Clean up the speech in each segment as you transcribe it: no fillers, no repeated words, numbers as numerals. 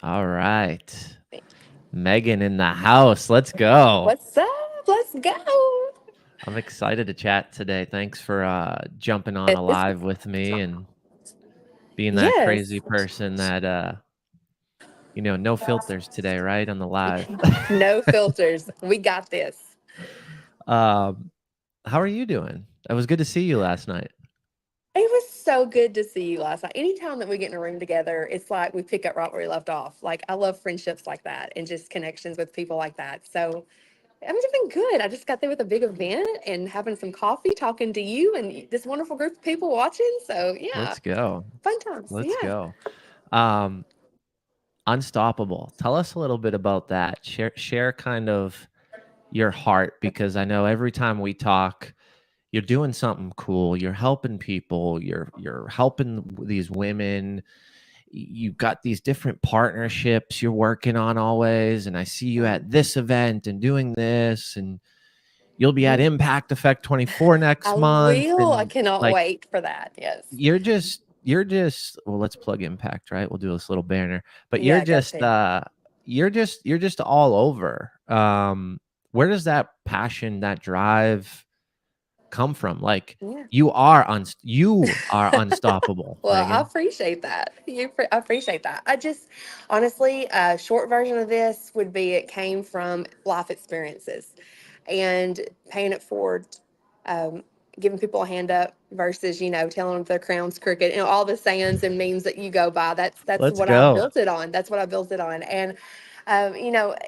All right. Megan in the house. Let's go. What's up? Let's go. I'm excited to chat today. Thanks for jumping on Yes. a live with me and being that crazy Yes. person that no filters today, right? On the live. No filters. We got this. um, how are you doing? It was good to see you last night. It was so good to see you last night. Anytime that we get in a room together, it's like we pick up right where we left off. Like, I love friendships like that and just connections with people like that. So I'm doing good. I just got there with a big event and having some coffee, talking to you and this wonderful group of people watching. So yeah, Let's go. fun times. Let's Yeah. go. Um, Unstoppable. Tell us a little bit about that. Share kind of your heart, because I know every time we talk, you're doing something cool. You're helping people. You're helping these women. You've got these different partnerships you're working on always, and I see you at this event and doing this, and you'll be at Impact Effect 24 I next month, will. I and cannot like wait for that. Yes. you're just well, let's plug Impact, right? We'll do this little banner, but Yeah, I got to. you're just all over. Where does that passion, that drive come from? Like, Yeah. you are unstoppable, Well, I Megan. appreciate that. I appreciate that. I just, honestly, a short version of this would be it came from life experiences and paying it forward, um, giving people a hand up versus, telling them their crown's crooked, all the sayings and memes that you go by. That's Let's what I go. built it on. That's what I built it on. And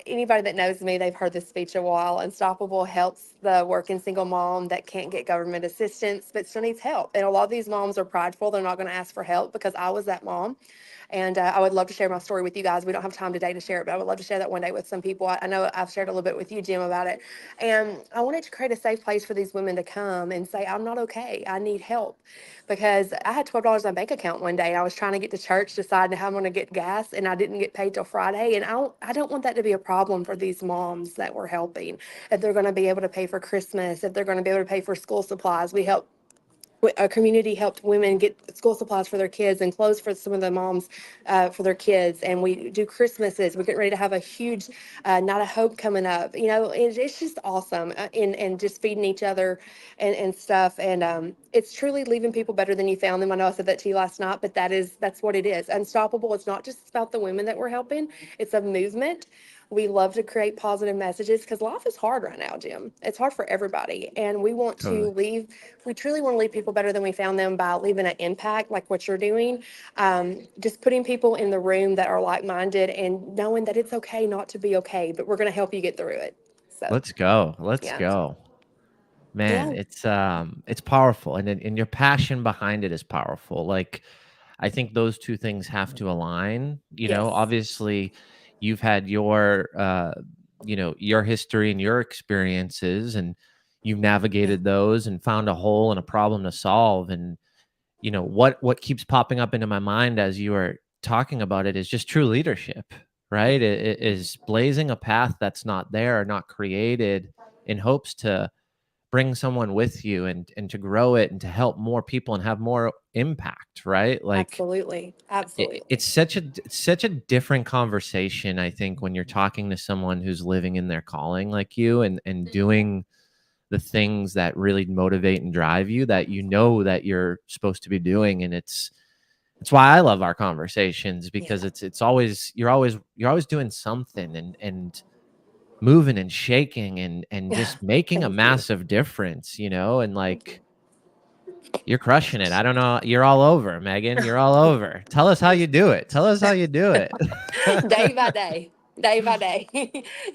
anybody that knows me, they've heard this speech a while. Unstoppable helps the working single mom that can't get government assistance but still needs help. And a lot of these moms are prideful. They're not going to ask for help because I was that mom. And I would love to share my story with you guys. We don't have time today to share it, but I would love to share that one day with some people. I know I've shared a little bit with you, Jim, about it. And I wanted to create a safe place for these women to come and say, I'm not okay. I need help. Because I had $12 in my bank account one day and I was trying to get to church, deciding how I'm going to get gas, and I didn't get paid till Friday. And I don't want that to be a problem for these moms that we're helping. If they're going to be able to pay for Christmas, if they're going to be able to pay for school supplies, we help. Our community helped women get school supplies for their kids and clothes for some of the moms for their kids. And we do Christmases. We're getting ready to have a huge Night of Hope coming up. It's just awesome, and just feeding each other and stuff. And it's truly leaving people better than you found them. I know I said that to you last night, but that's what it is. Unstoppable. It's not just about the women that we're helping. It's a movement. We love to create positive messages because life is hard right now, Jim. It's hard for everybody. And Totally. we truly want to leave people better than we found them by leaving an impact like what you're doing. Just putting people in the room that are like minded and knowing that it's okay not to be okay, but we're going to help you get through it. So, Let's go. Let's yeah. go. Man, Yeah. it's powerful, and your passion behind it is powerful. Like, I think those two things have to align. Yes. Obviously, you've had your history and your experiences, and you've Yeah. navigated those and found a hole and a problem to solve. And what keeps popping up into my mind as you are talking about it is just true leadership, right? It is blazing a path that's not there, not created, in hopes to bring someone with you and to grow it and to help more people and have more impact, right? Like, Absolutely. it's Absolutely. such a different conversation, I think, when you're talking to someone who's living in their calling like you, and doing the things that really motivate and drive you, that that you're supposed to be doing. And it's why I love our conversations, because Yeah. it's always you're always doing something, and moving and shaking, and just making a Thank you. massive difference, and Thank you. like, you're crushing it. I don't know. You're all over, Megan. You're all over. Tell us how you do it. Tell us how you do it. Day by day, day by day.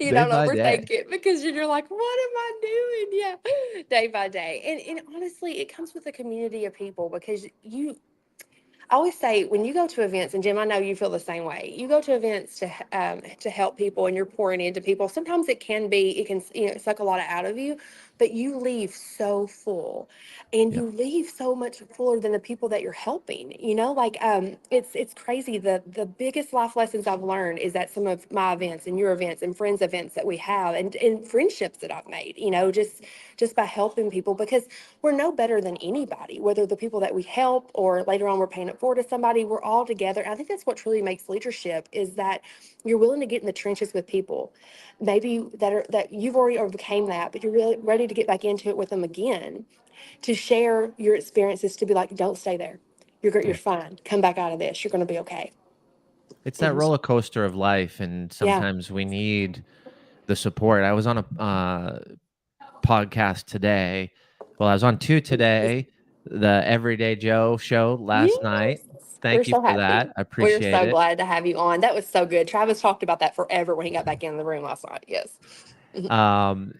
You Day don't by overthink day. it because you're like, what am I doing? Yeah, day by day. And honestly, it comes with a community of people because I always say when you go to events, and Jim, I know you feel the same way. You go to events to help people, and you're pouring into people. Sometimes it can suck a lot out of you, but you leave so full, and Yeah. you leave so much fuller than the people that you're helping. Like it's crazy. The biggest life lessons I've learned is that some of my events and your events and friends events that we have, and friendships that I've made, just by helping people, because we're no better than anybody, whether the people that we help or later on we're paying it forward to somebody. We're all together. And I think that's what truly makes leadership, is that you're willing to get in the trenches with people, maybe that you've already overcame that, but you're really ready to get back into it with them again, to share your experiences, to be like, don't stay there. You're Yeah. fine. Come back out of this. You're going to be okay. It's that And roller coaster of life, and yeah. sometimes we need the support. I was on a podcast today. Well, I was on two today. The Everyday Joe show last night. Yes. We're Thank you so for happy. that. I We're appreciate so it. glad to have you on. That was so good. Travis talked about that forever when he got back in the room last night. Yes. Mhm. Um,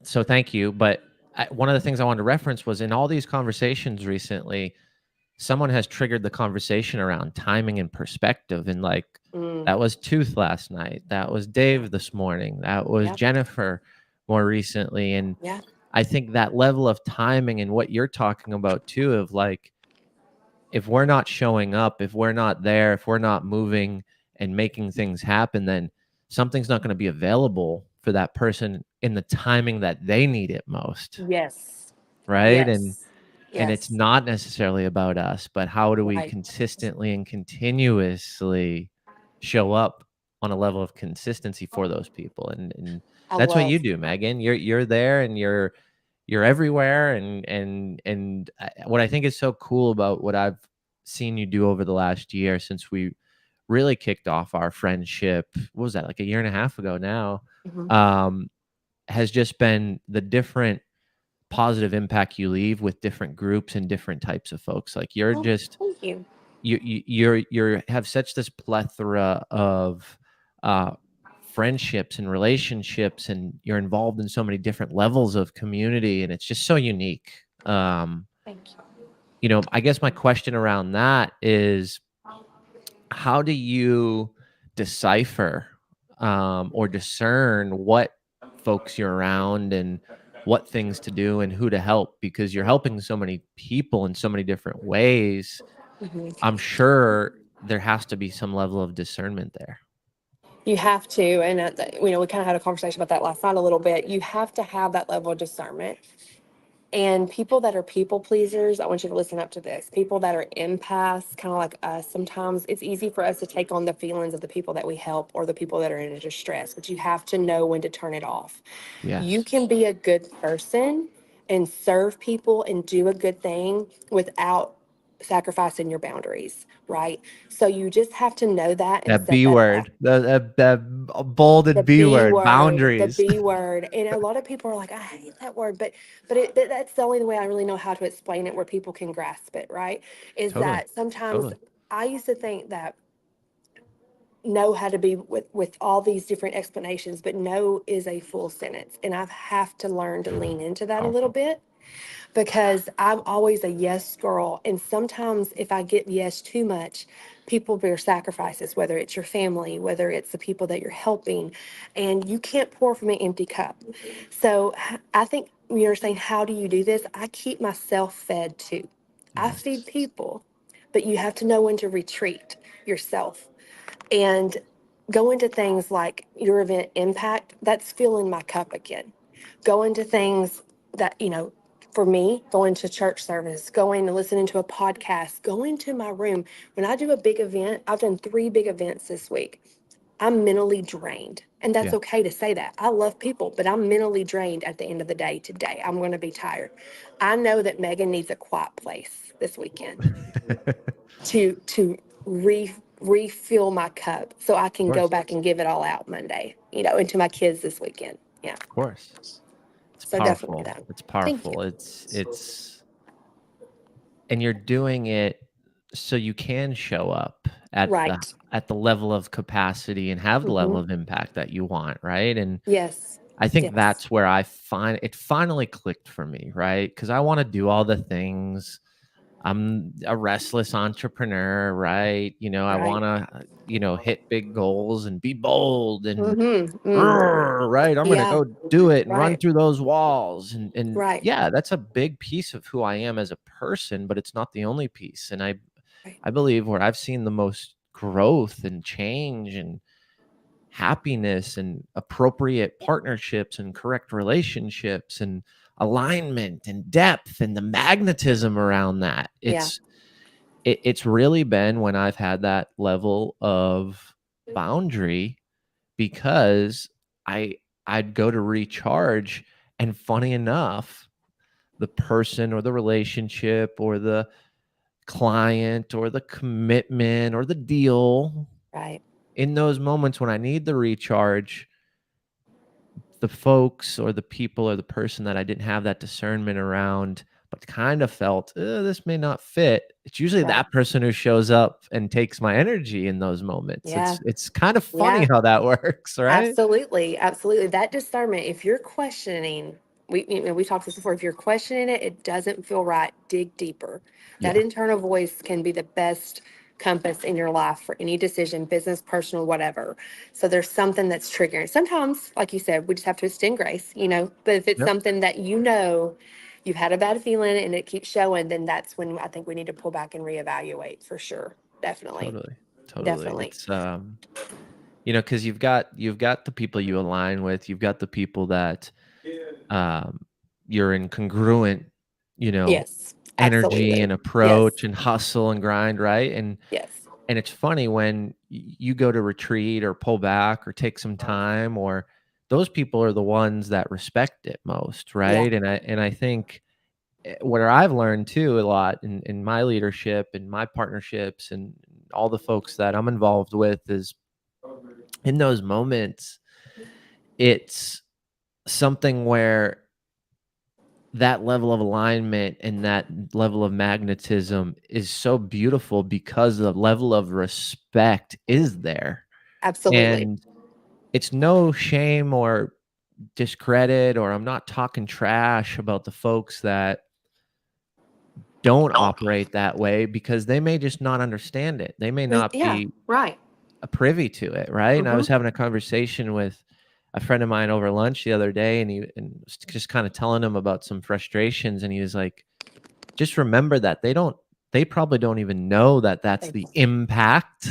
so thank you. But one of the things I wanted to reference was, in all these conversations recently, someone has triggered the conversation around timing and perspective. And like, Mm, that was Tooth last night. That was yeah. Dave this morning. That was Yeah. Jennifer more recently. And Yeah. I think that level of timing and what you're talking about too, of like, if we're not showing up, if we're not there, if we're not moving and making things happen, then something's not going to be available for that person in the timing that they need it most. Yes. Right. Yes. And it's Yes. not necessarily about us, but how do we Right. consistently and continuously show up on a level of consistency for those people? And I that's what love. you do, Megan. You're there, and you're everywhere. And what I think is so cool about what I've seen you do over the last year, since we really kicked off our friendship, what was that, like a year and a half ago now, Mhm. um, has just been the different positive impact you leave with different groups and different types of folks. Like, you're Oh, just, thank you. you're have such this plethora of uh friendships and relationships, and you're involved in so many different levels of community, and it's just so unique. Thank you. I guess my question around that is, how do you decipher or discern what folks you're around, and what things to do and who to help? Because you're helping so many people in so many different ways. Mhm. I'm sure there has to be some level of discernment there. You have to, and we kind of had a conversation about that last night a little bit. You have to have that level of discernment. And people that are people pleasers, I want you to listen up to this. People that are empaths, kind of like us, sometimes it's easy for us to take on the feelings of the people that we help or the people that are in a distress, but you have to know when to turn it off. You Yes. can be a good person and serve people and do a good thing without sacrificing your boundaries, right? So you just have to know that and That set B that up. word, that The bolded B B word, word, the boundaries. B word. And a lot of people are like, I hate that word, but that's the only way I really know how to explain it where people can grasp it, right? Is Totally. that sometimes Totally. I used to think that no had to be with all these different explanations, but no is a full sentence. And I have to learn to lean into that a little Powerful. bit, because I'm always a yes girl. And sometimes if I get yes too much, people bear sacrifices, whether it's your family, whether it's the people that you're helping, and you can't pour from an empty cup. So I think you're saying, how do you do this? I keep myself fed too. I feed Nice. people, but you have to know when to retreat yourself and go into things like your event impact. That's filling my cup again. Go into things that, for me, going to church service, going and listening to a podcast, going to my room. When I do a big event, I've done 3 big events this week. I'm mentally drained. And that's Yeah. okay to say that. I love people, but I'm mentally drained at the end of the day today. I'm going to be tired. I know that Megan needs a quiet place this weekend to refill my cup so I Of can go course. back and give it all out Monday, into my kids this weekend. Yeah. Of course. It's So definitely powerful. that. It's Thank you. powerful. It's and you're doing it so you can show up Right. at the level of capacity and have the level Hmm. of impact that you want, right? And Yes. I think Yes. that's where I find it finally clicked for me, right? Because I want to do all the things. I'm a restless entrepreneur, right? I Right. want to, hit big goals and be bold and Mm-hmm. right. I'm going to Yeah. go do it and run Right. through those walls. And Right. yeah, that's a big piece of who I am as a person, but it's not the only piece. And Right. I believe where I've seen the most growth and change and happiness and appropriate partnerships and correct relationships and alignment and depth and the magnetism around that. Yeah. It's really been when I've had that level of boundary, because I I'd go to recharge, and funny enough, the person or the relationship or the client or the commitment or the deal, Right. in those moments when I need the recharge, the folks or the people or the person that I didn't have that discernment around, but kind of felt, this may not fit. It's usually Right. that person who shows up and takes my energy in those moments. Yeah. It's kind of funny Yeah. how that works, right? Absolutely, absolutely. That discernment, if you're questioning, we talked this before, if you're questioning it, it doesn't feel right, dig deeper. That Yeah, internal voice can be the best compass in your life for any decision, business, personal, whatever. So there's something that's triggering. Sometimes, like you said, we just have to extend grace, but if it's yep, something that you've had a bad feeling and it keeps showing, then that's when I think we need to pull back and reevaluate for sure. Definitely. totally, totally. Definitely. It's because you've got the people you align with, you've got the people that um, you're in congruent, you know, Yes, energy absolutely. and Yes. approach and hustle and grind, right? Yes. And it's funny when you go to retreat or pull back or take some time, or those people are the ones that respect it most, Yeah. right? And I think what I've learned too a lot in my leadership and my partnerships and all the folks that I'm involved with is, in those moments, it's something where that level of alignment and that level of magnetism is so beautiful because the level of respect is there. Absolutely. And it's no shame or discredit, or I'm not talking trash about the folks that don't operate that way, because they may just not understand it. They may not Yeah. be Right. privy to it, right? And I Mm-hmm. was having a conversation with a friend of mine over lunch the other day, and was just kind of telling him about some frustrations, and he was like, "Just remember that they probably don't even know that that's the impact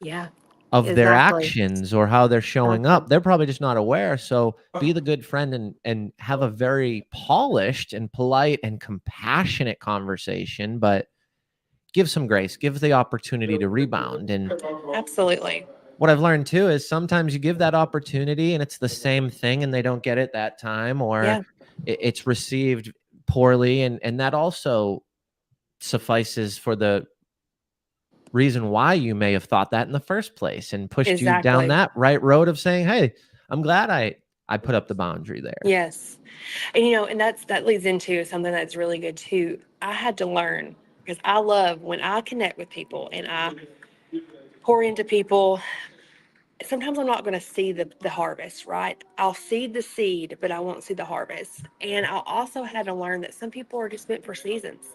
Yeah. of their Exactly. actions or how they're showing Exactly. up. They're probably just not aware." So be the good friend and have a very polished and polite and compassionate conversation, but give some grace, give the opportunity to rebound. And Absolutely. what I've learned too is sometimes you give that opportunity and it's the same thing and they don't get it that time, or Yeah. it's received poorly, and that also suffices for the reason why you may have thought that in the first place and pushed you down Exactly. that right road of saying, "Hey, I'm glad I put up the boundary there." Yes. And that leads into something that's really good too. I had to learn because I love when I connect with people and I pour into people. Sometimes I'm not going to see the harvest, right? I'll seed the seed, but I won't see the harvest. And I also had to learn that some people are just meant for seasons.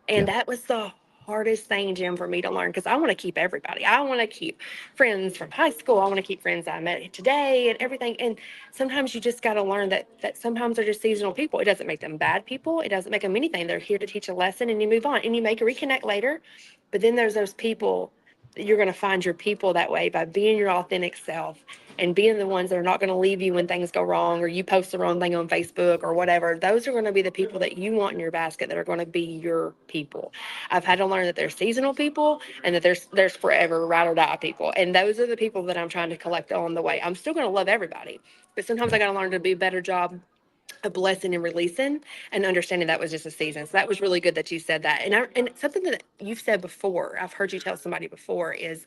And Yeah. that was the hardest thing, Jim, for me to learn because I want to keep everybody. I want to keep friends from high school. I want to keep friends I met today and everything. And sometimes you just got to learn that sometimes they're just seasonal people. It doesn't make them bad people. It doesn't make them anything. They're here to teach a lesson and you move on and you make a reconnect later. But then there's those people that you're going to find your people that way by being your authentic self and being the ones that are not going to leave you when things go wrong or you post the wrong thing on Facebook or whatever. Those are going to be the people that you want in your basket that are going to be your people. I've had to learn that there's seasonal people and that there's forever ride or die people. And those are the people that I'm trying to collect on the way. I'm still going to love everybody, but sometimes I Yeah. got to learn to be a better job of blessing and releasing and understanding that was just a season. So that was really good that you said that. And something that you've said before, I've heard you tell somebody before is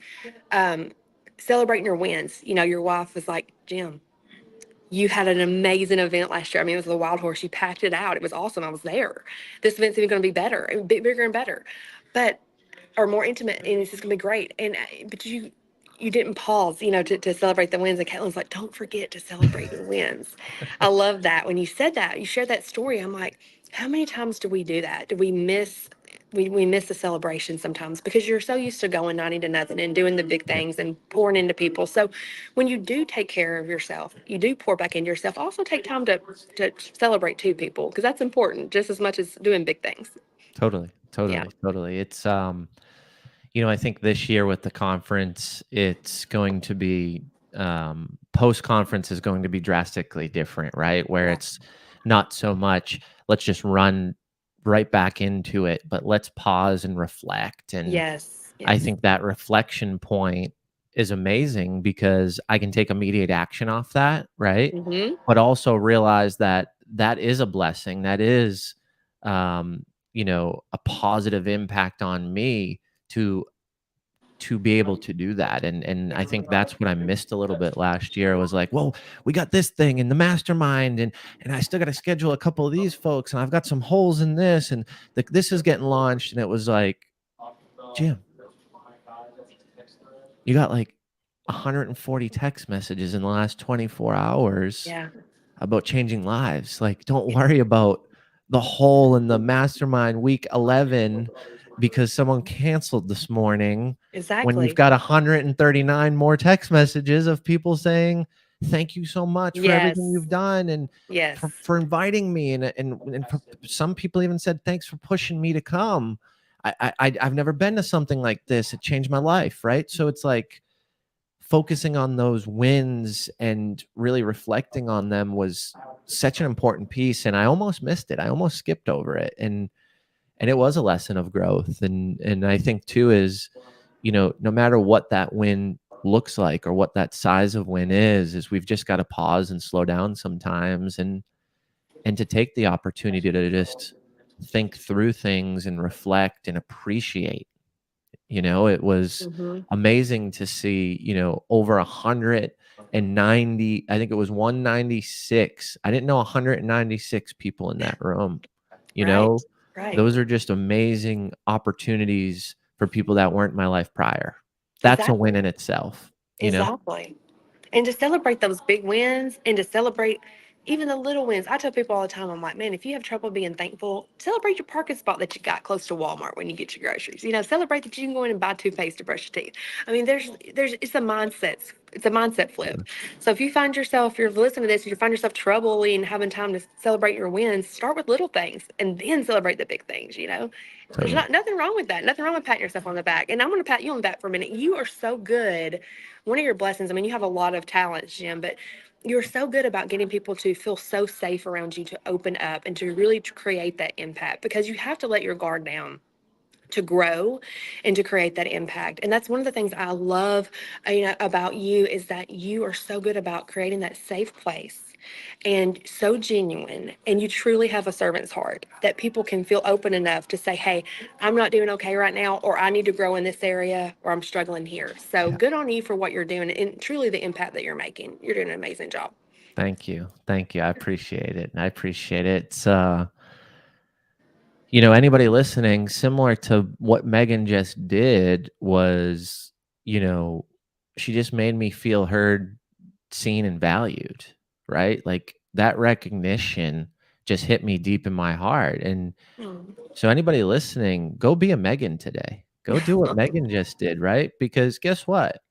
um, celebrating your wins. Your wife was like, Jim, you had an amazing event last year. I mean, it was the Wild Horse. You packed it out. It was awesome. I was there. This event's even going to be better, bigger and better, but or more intimate, and it's just going to be great. But you didn't pause, to celebrate the wins. And Caitlin's like, don't forget to celebrate your wins. I love that when you said that. You shared that story. I'm like, how many times do we do that? Do we miss we miss the celebration sometimes because you're so used to going 90 to nothing and doing the big Yeah, things and pouring into people. So when you do take care of yourself, you do pour back into yourself. Also take time to celebrate two people because that's important just as much as doing big things. totally, Yeah. totally, totally. It's I think this year with the conference, it's going to be post conference is going to be drastically different, right? Where Yeah. it's not so much let's just run right back into it, but let's pause and reflect. And Yes. I Yes. think that reflection point is amazing because I can take immediate action off that, right? Mm-hmm. But also realize that that is a blessing. That is, um, a positive impact on me to be able to do that. And I think that's what I missed a little bit last year was like, well, we got this thing in the mastermind and I still got to schedule a couple of these folks and I've got some holes in this and this is getting launched. And it was like, Jim, you got like 140 text messages in the last 24 hours Yeah. about changing lives. Like, don't worry about the hole in the mastermind week 11 because someone canceled this morning when you've Exactly. got 139 more text messages of people saying, thank you so much for everything Yes. you've done and Yes. for inviting me. And some people even said, thanks for pushing me to come. I've never been to something like this. It changed my life. Right. So it's like, focusing on those wins and really reflecting on them was such an important piece, and I almost missed it. I almost skipped over it, and it was a lesson of growth. And I think too is, no matter what that win looks like or what that size of win is we've just got to pause and slow down sometimes and to take the opportunity to just think through things and reflect and appreciate. It was Mm-hmm. amazing to see, over 190, I think it was 196. I didn't know 196 people in that room. You Right. know, Right. those are just amazing opportunities for people that weren't in my life prior. That's a win Exactly. in itself, you know? Exactly. And to celebrate those big wins and to celebrate even the little wins. I tell people all the time, I'm like, man, if you have trouble being thankful, celebrate your parking spot that you got close to Walmart when you get your groceries. Celebrate that you can go in and buy toothpaste to brush your teeth. I mean, it's a mindset flip. Totally. So if you find yourself, if you're listening to this, if you find yourself troubling having time to celebrate your wins, start with little things and then celebrate the big things. There's Totally. nothing wrong with that. Nothing wrong with patting yourself on the back. And I'm going to pat you on the back for a minute. You are so good. One of your blessings, I mean, you have a lot of talents, Jim, but you're so good about getting people to feel so safe around you to open up and to really create that impact because you have to let your guard down to grow and to create that impact. And that's one of the things I love, about you is that you are so good about creating that safe place and so genuine. And you truly have a servant's heart that people can feel open enough to say, hey, I'm not doing okay right now, or I need to grow in this area, or I'm struggling here. So Yeah. good on you for what you're doing and truly the impact that you're making. You're doing an amazing job. Thank you. Thank you. I appreciate it. I appreciate it. Anybody listening, similar to what Megan just did was, you know, she just made me feel heard, seen, and valued, right? Like that recognition just hit me deep in my heart. And Mm. so, anybody listening, go be a Megan today. Go do what Megan just did, right? Because guess what?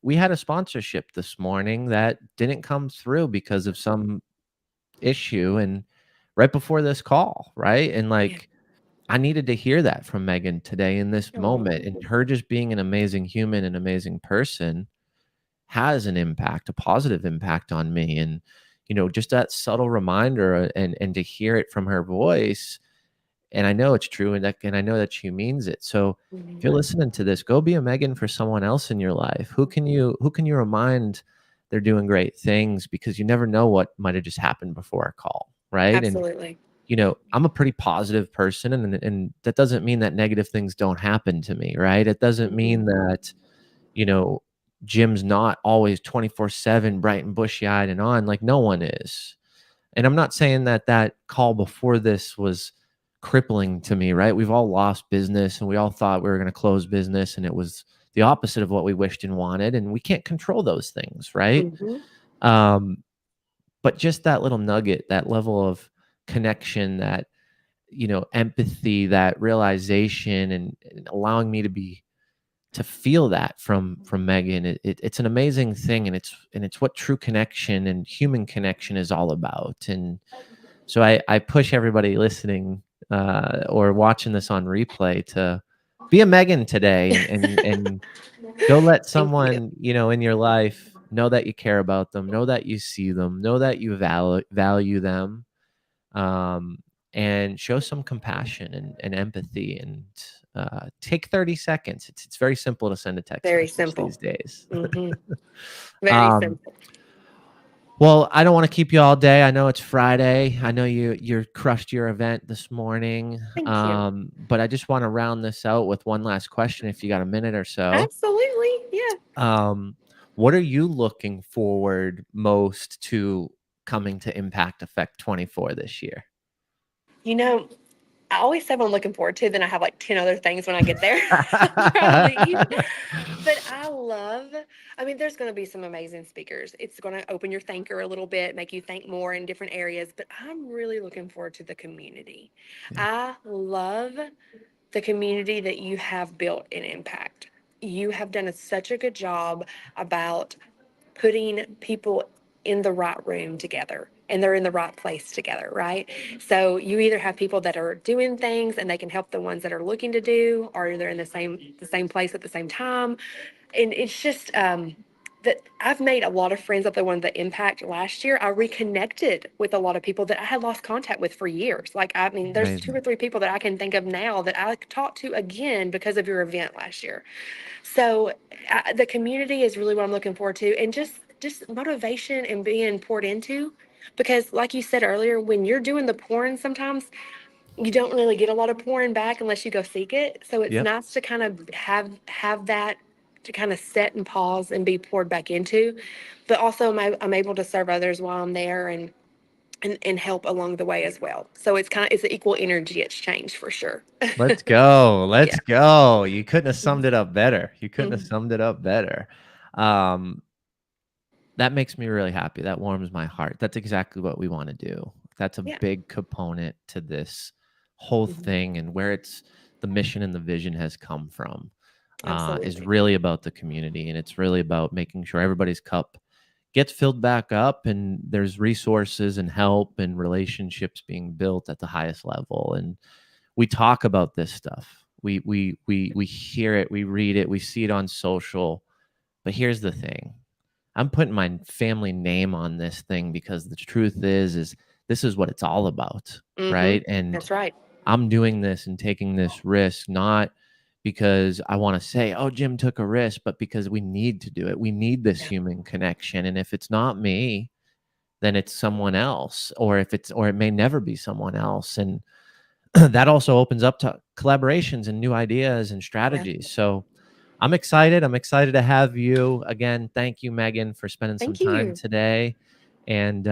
We had a sponsorship this morning that didn't come through because of some issue. And right before this call, right? And Yeah. like, I needed to hear that from Megan today in this moment, and Oh. her just being an amazing human, an amazing person has an impact, a positive impact on me. And, just that subtle reminder and to hear it from her voice. And I know it's true and I know that she means it. So if you're Mhm. listening to this, go be a Megan for someone else in your life. Who can you remind they're doing great things because you never know what might have just happened before a call, right? And Absolutely. I'm a pretty positive person, and that doesn't mean that negative things don't happen to me, right? It doesn't mean Mhm. that, you know, Jim's not always 24/7 bright and bushy-eyed and on, like no one is. And I'm not saying that that call before this was crippling to me, right? We've all lost business and we all thought we were going to close business and it was the opposite of what we wished and wanted, and we can't control those things, right? Mhm. Um, but just that little nugget, that level of connection that empathy, that realization, and allowing me to feel that from Megan. It's an amazing thing, and it's what true connection and human connection is all about. And so I push everybody listening or watching this on replay to be a Megan today, and go let Thank you. someone in your life know that you care about them, know that you see them, know that you value them, um, and show some compassion and empathy, and take 30 seconds. It's very simple to send a text Very message simple. these days. Hmm. Very um, simple. well, I don't want to keep you all day. I know it's Friday. I know you crushed your event this morning. Thank you. But I just want to round this out with one last question, if you got a minute or so. Absolutely. Yeah. Um, what are you looking forward most to coming to Impact Effect 24 this year? You know, I always say what I'm looking forward to, then I have like 10 other things when I get there. I'm trying to leave. But I mean, there's going to be some amazing speakers. It's going to open your thinker a little bit, make you think more in different areas. But I'm really looking forward to the community. Yeah. I love the community that you have built in Impact. You have done such a good job about putting people in the right room together, and they're in the right place together, right? So you either have people that are doing things and they can help the ones that are looking to do, or they're in the same place at the same time. And it's just that I've made a lot of friends of the one that Impact last year. I reconnected with a lot of people that I had lost contact with for years. Like, I mean, there's two Amazing. or three people that I can think of now that I talked to again because of your event last year. So the community is really what I'm looking forward to, and just motivation and being poured into. Because, like you said earlier, when you're doing the pouring, sometimes you don't really get a lot of pouring back unless you go seek it. So it's Yep. nice to kind of have that to kind of set and pause and be poured back into. But also, I'm able to serve others while I'm there, and help along the way as well. So it's an equal energy exchange for sure. Let's go. Yeah. Let's go. You couldn't have summed it up better. You couldn't have Mhm. summed it up better. Um, that makes me really happy. That warms my heart. That's exactly what we want to do. That's a Yeah. big component to this whole Mhm. thing, and where it's the mission and the vision has come from. Is Absolutely. really about the community, and it's really about making sure everybody's cup gets filled back up, and there's resources and help and relationships being built at the highest level. And we talk about this stuff. We hear it, we read it, we see it on social. But here's the thing. I'm putting my family name on this thing because the truth is this is what it's all about, Hmm. right? And That's right. I'm doing this and taking this risk not because I want to say, "Oh, Jim took a risk," but because we need to do it. We need this Yeah. human connection, and if it's not me, then it's someone else, or it may never be someone else. And that also opens up to collaborations and new ideas and Yeah. strategies. So I'm excited. I'm excited to have you again. Thank you, Megan, for spending some Thank time you. today, and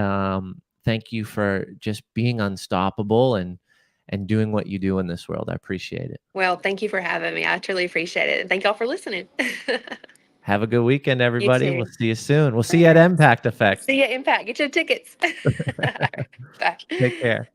thank you for just being unstoppable and doing what you do in this world. I appreciate it. Well, thank you for having me. I truly appreciate it. And thank y'all for listening. Have a good weekend, You everybody. We'll too. see you soon. We'll see you at Thanks. Impact Effect. See you at Impact. Get your tickets. All right. Bye. Take care.